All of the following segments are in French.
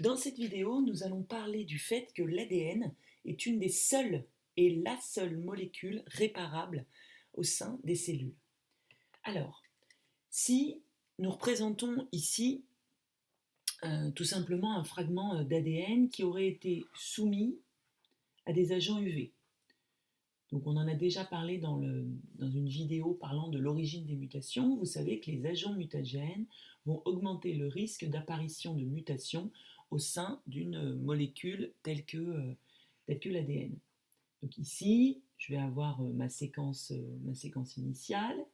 Dans cette vidéo, nous allons parler du fait que l'ADN est une des seules et la seule molécule réparable au sein des cellules. Alors, si nous représentons ici tout simplement un fragment d'ADN qui aurait été soumis à des agents UV. Donc on en a déjà parlé dans une vidéo parlant de l'origine des mutations. Vous savez que les agents mutagènes vont augmenter le risque d'apparition de mutations au sein d'une molécule telle que l'ADN. Donc ici, je vais avoir ma séquence initiale.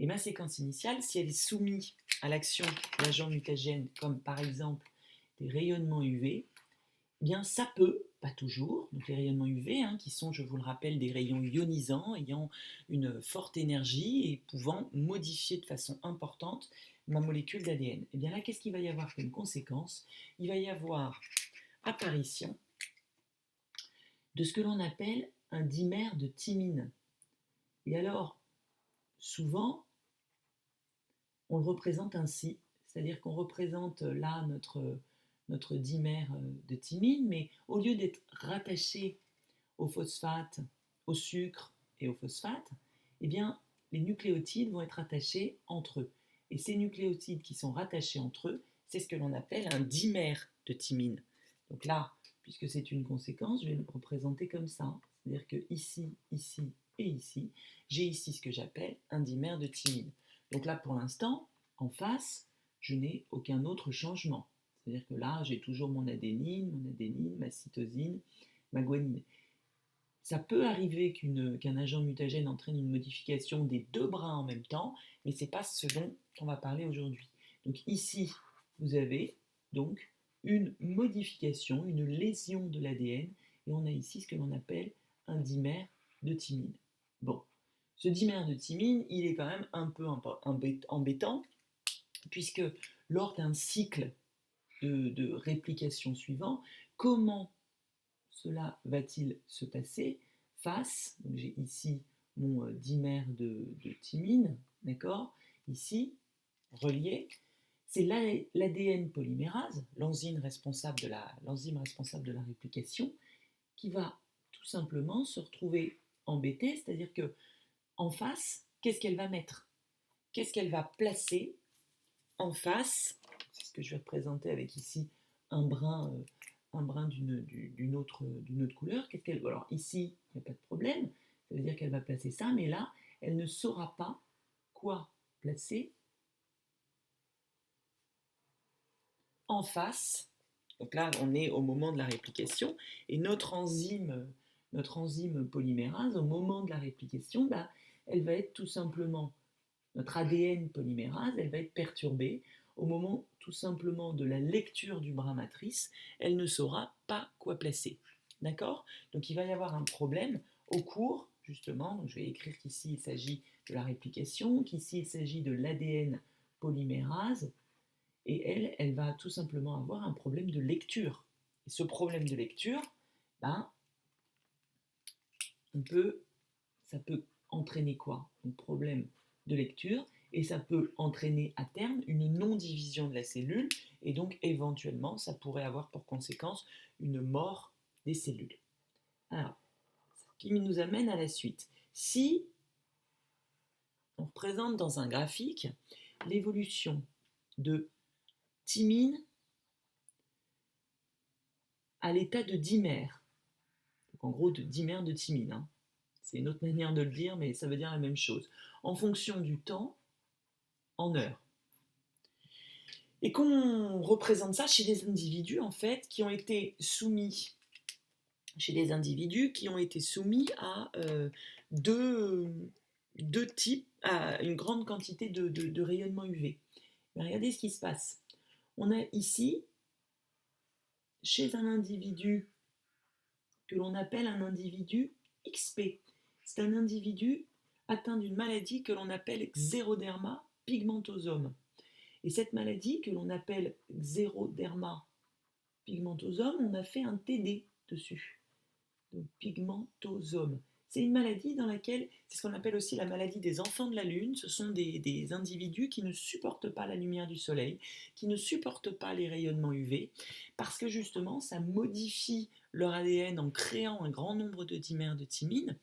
Et ma séquence initiale, si elle est soumise à l'action d'agents mutagènes, comme par exemple des rayonnements UV, eh bien ça peut, pas toujours, donc les rayonnements UV, qui sont, je vous le rappelle, des rayons ionisants ayant une forte énergie et pouvant modifier de façon importante ma molécule d'ADN. Eh bien là, qu'est-ce qu'il va y avoir comme conséquence? Il va y avoir apparition de ce que l'on appelle un dimère de thymine. Et alors, souvent, on le représente ainsi, c'est-à-dire qu'on représente là notre dimère de thymine, mais au lieu d'être rattaché au phosphate, au sucre et au phosphate, eh bien, les nucléotides vont être attachés entre eux. Et ces nucléotides qui sont rattachés entre eux, c'est ce que l'on appelle un dimère de thymine. Donc là, puisque c'est une conséquence, je vais le représenter comme ça. C'est-à-dire que ici, ici et ici, j'ai ici ce que j'appelle un dimère de thymine. Donc là, pour l'instant, en face, je n'ai aucun autre changement. C'est-à-dire que là, j'ai toujours mon adénine, ma cytosine, ma guanine. Ça peut arriver qu'un agent mutagène entraîne une modification des deux brins en même temps, mais ce n'est pas ce dont on va parler aujourd'hui. Donc ici, vous avez donc une modification, une lésion de l'ADN, et on a ici ce que l'on appelle un dimère de thymine. Bon, ce dimère de thymine, il est quand même un peu embêtant, puisque lors d'un cycle de réplication suivant, comment cela va-t-il se passer face, donc j'ai ici mon dimère de thymine, d'accord, ici, relié, c'est l'ADN polymérase, l'enzyme responsable de la réplication, qui va tout simplement se retrouver embêtée, c'est-à-dire que en face, qu'est-ce qu'elle va mettre? Qu'est-ce qu'elle va placer en face? C'est ce que je vais représenter avec ici un brin d'une autre couleur. Alors ici, il n'y a pas de problème, ça veut dire qu'elle va placer ça, mais là, elle ne saura pas quoi placer en face. Donc là, on est au moment de la réplication, et notre enzyme polymérase, au moment de la réplication, elle va être tout simplement, notre ADN polymérase, elle va être perturbée. Au moment tout simplement de la lecture du brin matrice, elle ne saura pas quoi placer. D'accord? Donc il va y avoir un problème au cours, justement, donc je vais écrire qu'ici il s'agit de la réplication, qu'ici il s'agit de l'ADN polymérase, et elle va tout simplement avoir un problème de lecture. Et ce problème de lecture, ça peut entraîner quoi? Un problème de lecture, et ça peut entraîner à terme une non-division de la cellule, et donc éventuellement ça pourrait avoir pour conséquence une mort des cellules. Alors, ce qui nous amène à la suite. Si on représente dans un graphique l'évolution de thymine à l'état de dimère, donc en gros de dimère de thymine, c'est une autre manière de le dire, mais ça veut dire la même chose, en fonction du temps en heures. Et qu'on représente ça chez des individus en fait qui ont été soumis à deux types, à une grande quantité de rayonnement UV. Mais regardez ce qui se passe. On a ici, chez un individu que l'on appelle un individu XP, c'est un individu atteint d'une maladie que l'on appelle xéroderma pigmentosum. Et cette maladie que l'on appelle xéroderma pigmentosum, on a fait un TD dessus. Donc pigmentosome. C'est une maladie dans laquelle, c'est ce qu'on appelle aussi la maladie des enfants de la Lune. Ce sont des individus qui ne supportent pas la lumière du soleil, qui ne supportent pas les rayonnements UV, parce que justement, ça modifie leur ADN en créant un grand nombre de dimères de thymine,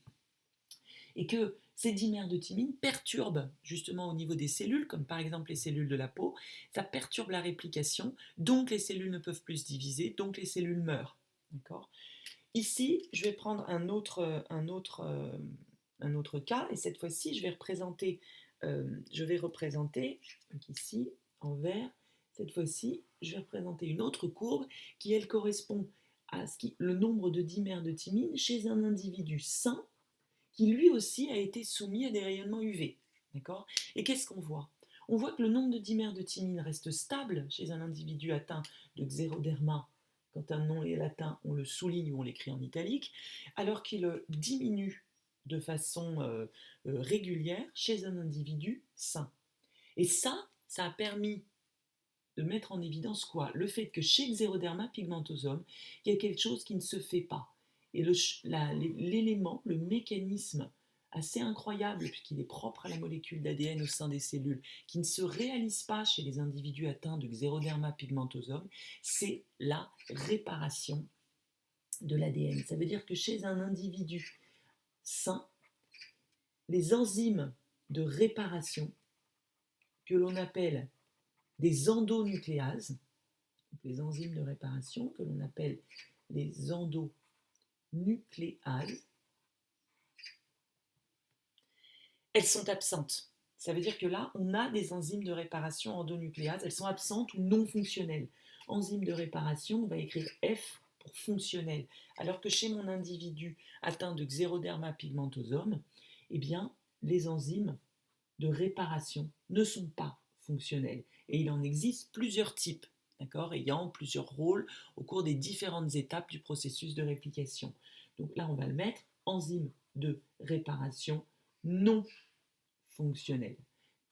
et que ces dimères de thymine perturbent justement au niveau des cellules, comme par exemple les cellules de la peau, ça perturbe la réplication, donc les cellules ne peuvent plus se diviser, donc les cellules meurent. D'accord ? Ici, je vais prendre un autre cas, et cette fois-ci, je vais représenter, donc ici, en vert, cette fois-ci, je vais représenter une autre courbe qui, elle, correspond à le nombre de dimères de thymine chez un individu sain qui, lui aussi, a été soumis à des rayonnements UV. D'accord ? Et qu'est-ce qu'on voit ? On voit que le nombre de dimères de thymine reste stable chez un individu atteint de xéroderma. Quand un nom est latin, on le souligne ou on l'écrit en italique, alors qu'il diminue de façon régulière chez un individu sain. Et ça a permis de mettre en évidence quoi ? Le fait que chez Xeroderma pigmentosum, il y a quelque chose qui ne se fait pas. Et l'élément, le mécanisme assez incroyable, puisqu'il est propre à la molécule d'ADN au sein des cellules, qui ne se réalise pas chez les individus atteints de Xeroderma pigmentosum, c'est la réparation de l'ADN. Ça veut dire que chez un individu sain, les enzymes de réparation, que l'on appelle des endonucléases, les enzymes de réparation, que l'on appelle les endonucléases, elles sont absentes. Ça veut dire que là, on a des enzymes de réparation endonucléases, elles sont absentes ou non fonctionnelles. Enzymes de réparation, on va écrire F pour fonctionnel. Alors que chez mon individu atteint de Xeroderma pigmentosum, eh bien, les enzymes de réparation ne sont pas fonctionnelles. Et il en existe plusieurs types, d'accord, ayant plusieurs rôles au cours des différentes étapes du processus de réplication. Donc là, on va le mettre enzyme de réparation non fonctionnelle.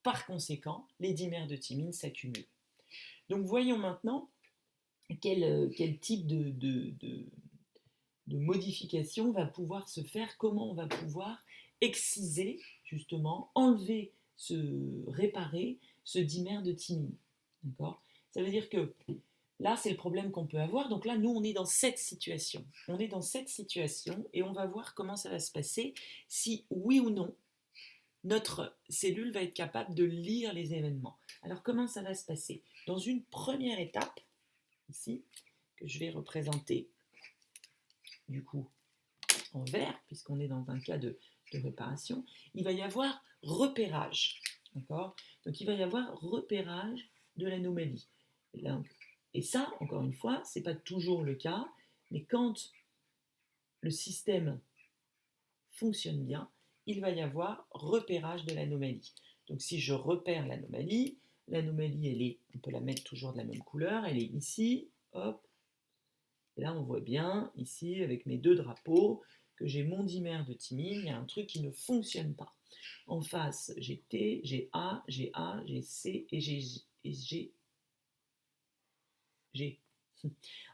Par conséquent, les dimères de thymine s'accumulent. Donc voyons maintenant quel type de modification va pouvoir se faire, comment on va pouvoir exciser, justement, réparer ce dimère de thymine. D'accord ? Ça veut dire que là, c'est le problème qu'on peut avoir. Donc là, nous, on est dans cette situation. On est dans cette situation et on va voir comment ça va se passer, si oui ou non, notre cellule va être capable de lire les événements. Alors, comment ça va se passer ? Dans une première étape, ici, que je vais représenter, du coup, en vert, puisqu'on est dans un cas de réparation, il va y avoir repérage. D'accord ? Donc, il va y avoir repérage de l'anomalie. Et ça, encore une fois, ce n'est pas toujours le cas, mais quand le système fonctionne bien, il va y avoir repérage de l'anomalie. Donc si je repère l'anomalie, on peut la mettre toujours de la même couleur, elle est ici, hop, et là on voit bien, ici, avec mes deux drapeaux, que j'ai mon dimère de thymine, il y a un truc qui ne fonctionne pas. En face, j'ai T, j'ai A, j'ai C et j'ai J. Et j'ai G.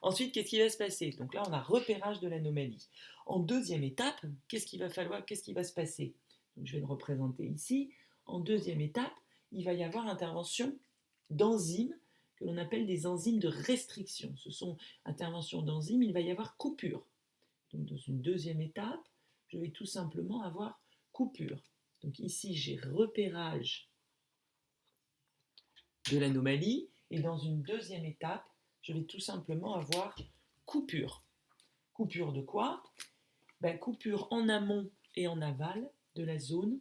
Ensuite, qu'est-ce qui va se passer ? Donc là, on a repérage de l'anomalie. En deuxième étape, qu'est-ce qui va se passer ? Donc, je vais le représenter ici. En deuxième étape, il va y avoir intervention d'enzymes que l'on appelle des enzymes de restriction. Ce sont interventions d'enzymes, il va y avoir coupure. Donc dans une deuxième étape, je vais tout simplement avoir coupure. Donc ici, j'ai repérage de l'anomalie et dans une deuxième étape, je vais tout simplement avoir coupure. Coupure de quoi ? Coupure en amont et en aval de la zone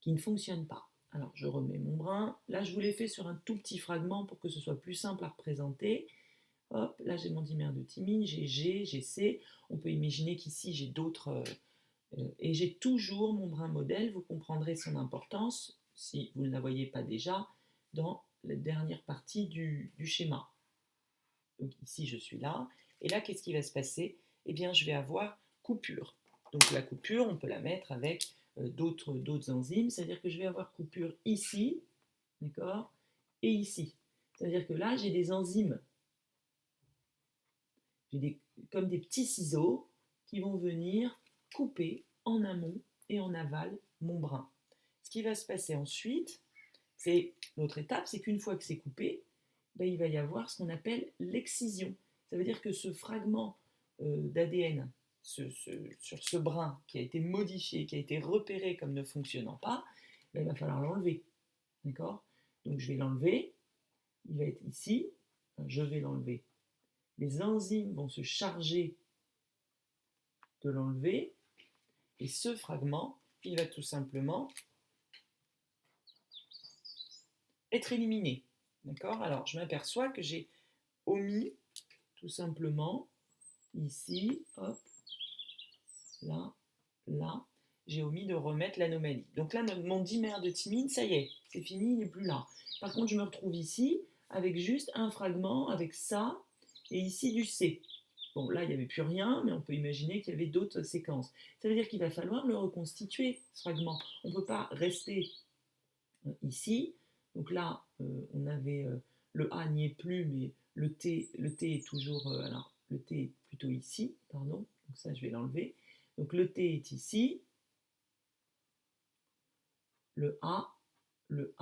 qui ne fonctionne pas. Alors je remets mon brin. Là, je vous l'ai fait sur un tout petit fragment pour que ce soit plus simple à représenter. Hop, là j'ai mon dimère de thymine, j'ai G, j'ai C. On peut imaginer qu'ici j'ai d'autres... et j'ai toujours mon brin modèle. Vous comprendrez son importance, si vous ne la voyez pas déjà, dans la dernière partie du schéma. Donc ici je suis là. Et là, qu'est-ce qui va se passer ? Eh bien, je vais avoir coupure. Donc la coupure, on peut la mettre avec d'autres enzymes. C'est-à-dire que je vais avoir coupure ici, d'accord, et ici. C'est-à-dire que là, j'ai des enzymes, comme des petits ciseaux qui vont venir couper en amont et en aval mon brin. Ce qui va se passer ensuite, c'est l'autre étape, c'est qu'une fois que c'est coupé, ben, il va y avoir ce qu'on appelle l'excision. Ça veut dire que ce fragment d'ADN sur ce brin qui a été modifié, qui a été repéré comme ne fonctionnant pas, ben, il va falloir l'enlever. D'accord? Donc je vais l'enlever, il va être ici, je vais l'enlever. Les enzymes vont se charger de l'enlever, et ce fragment, il va tout simplement être éliminé. D'accord? Alors, je m'aperçois que j'ai omis, tout simplement, ici, hop, là, là, j'ai omis de remettre l'anomalie. Donc là, mon dimère de thymine, ça y est, c'est fini, il n'est plus là. Par contre, je me retrouve ici, avec juste un fragment, avec ça, et ici du C. Bon, là, il n'y avait plus rien, mais on peut imaginer qu'il y avait d'autres séquences. Ça veut dire qu'il va falloir le reconstituer, ce fragment. On ne peut pas rester ici. Donc là, on avait le A n'y est plus, mais le T est toujours. Alors, le T est plutôt ici, pardon. Donc ça, je vais l'enlever. Donc le T est ici. Le A, le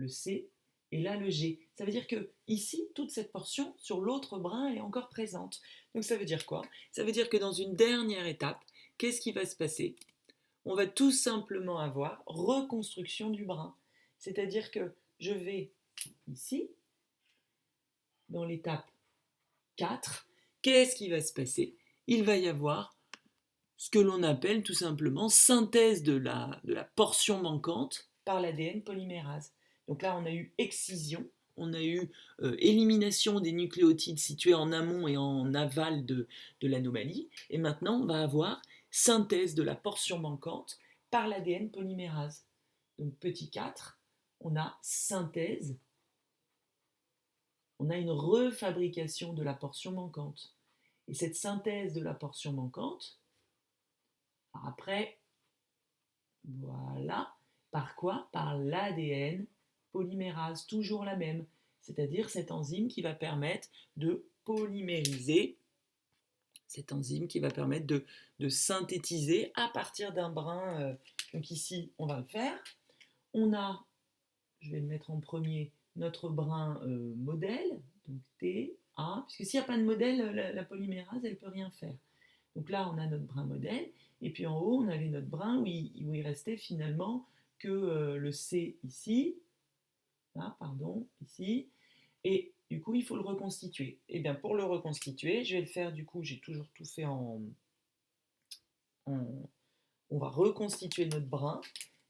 C, et là le G. Ça veut dire que ici, toute cette portion sur l'autre brin est encore présente. Donc ça veut dire quoi? Ça veut dire que dans une dernière étape, qu'est-ce qui va se passer? On va tout simplement avoir reconstruction du brin. C'est-à-dire que je vais ici, dans l'étape 4, qu'est-ce qui va se passer? Il va y avoir ce que l'on appelle tout simplement synthèse de la portion manquante par l'ADN polymérase. Donc là, on a eu excision, on a eu élimination des nucléotides situés en amont et en aval de l'anomalie, et maintenant, on va avoir synthèse de la portion manquante par l'ADN polymérase. Donc petit 4, on a synthèse, on a une refabrication de la portion manquante. Et cette synthèse de la portion manquante, après, voilà, par quoi? Par l'ADN polymérase, toujours la même, c'est-à-dire cette enzyme qui va permettre de polymériser, cette enzyme qui va permettre de synthétiser à partir d'un brin. Donc ici, on va le faire. On a, je vais le mettre en premier, notre brin modèle, donc T, A, puisque s'il n'y a pas de modèle, la polymérase, elle ne peut rien faire. Donc là, on a notre brin modèle, et puis en haut, on avait notre brin où il restait finalement que le C ici, là, pardon, ici, et du coup, il faut le reconstituer. Et bien pour le reconstituer, je vais le faire, du coup, j'ai toujours tout fait on va reconstituer notre brin.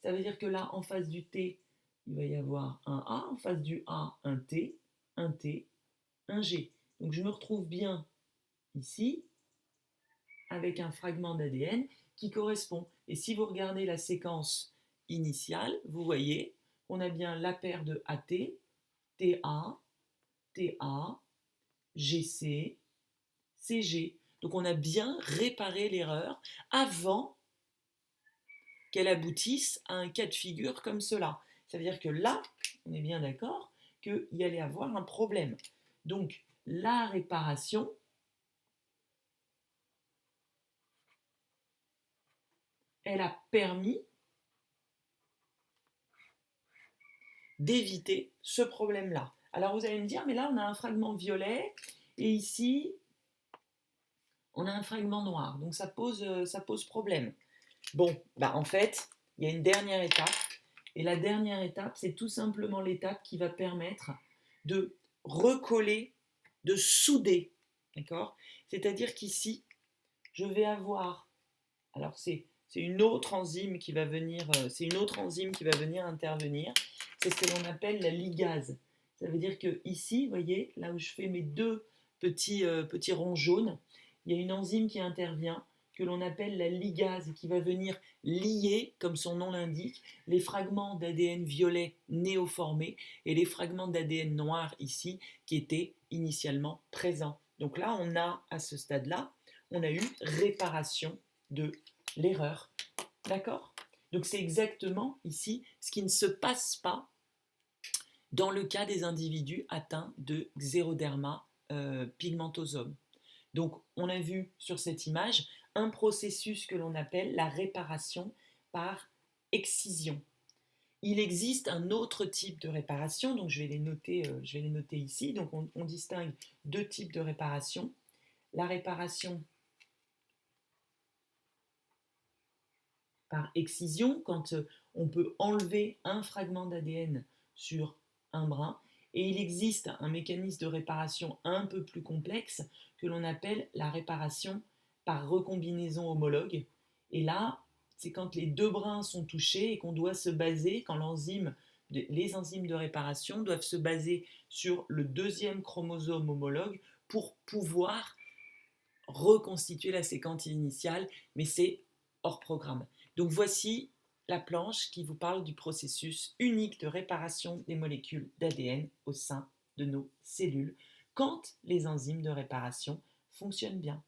Ça veut dire que là, en face du T, il va y avoir un A, en face du A, un T, un G. Donc je me retrouve bien ici, avec un fragment d'ADN qui correspond. Et si vous regardez la séquence initiale, vous voyez qu'on a bien la paire de AT, TA, TA, GC, CG. Donc on a bien réparé l'erreur avant qu'elle aboutisse à un cas de figure comme cela. Ça veut dire que là, on est bien d'accord qu'il y allait avoir un problème. Donc la réparation, elle a permis d'éviter ce problème-là. Alors vous allez me dire, mais là on a un fragment violet et ici on a un fragment noir, donc ça pose problème. Bon, bah en fait, il y a une dernière étape, et la dernière étape, c'est tout simplement l'étape qui va permettre de recoller, de souder, d'accord? C'est-à-dire qu'ici, je vais avoir, alors c'est une autre enzyme qui va venir, intervenir, c'est ce que l'on appelle la ligase. Ça veut dire que ici, vous voyez, là où je fais mes deux petits ronds jaunes, il y a une enzyme qui intervient que l'on appelle la ligase et qui va venir lier, comme son nom l'indique, les fragments d'ADN violet néoformés et les fragments d'ADN noir ici qui étaient initialement présents. Donc là, on a, à ce stade-là, on a eu réparation de l'erreur. D'accord? Donc c'est exactement ici ce qui ne se passe pas dans le cas des individus atteints de xéroderma pigmentosum. Donc on a vu sur cette image un processus que l'on appelle la réparation par excision. Il existe un autre type de réparation, donc je vais les noter ici. Donc on distingue deux types de réparation. La réparation par excision, quand on peut enlever un fragment d'ADN sur un brin, et il existe un mécanisme de réparation un peu plus complexe que l'on appelle la réparation par recombinaison homologue. Et là, c'est quand les deux brins sont touchés et qu'on doit se baser, quand les enzymes de réparation doivent se baser sur le deuxième chromosome homologue pour pouvoir reconstituer la séquence initiale, mais c'est hors programme. Donc voici la planche qui vous parle du processus unique de réparation des molécules d'ADN au sein de nos cellules quand les enzymes de réparation fonctionnent bien.